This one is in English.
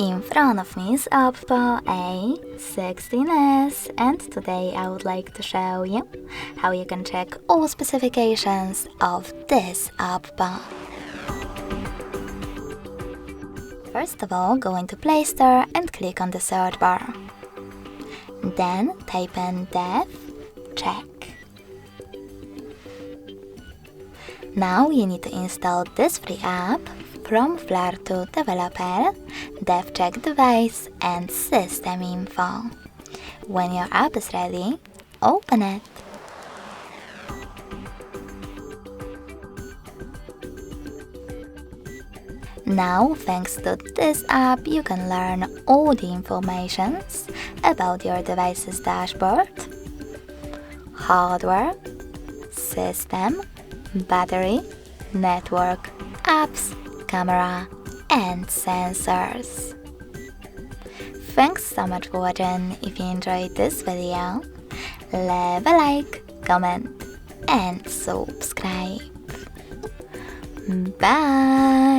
In front of me is OPPO A16S, and today I would like to show you how you can check all specifications of this OPPO. First of all, go into Play Store and click on the search bar. Then type in DevCheck. Now you need to install this free app from Flare to Developer, DevCheck device and System Info. When your app is ready, open it. Now, thanks to this app, you can learn all the informations about your device's dashboard, hardware, system, battery, network, apps, camera, and sensors. Thanks so much for watching. If you enjoyed this video, leave a like, comment, and subscribe. Bye!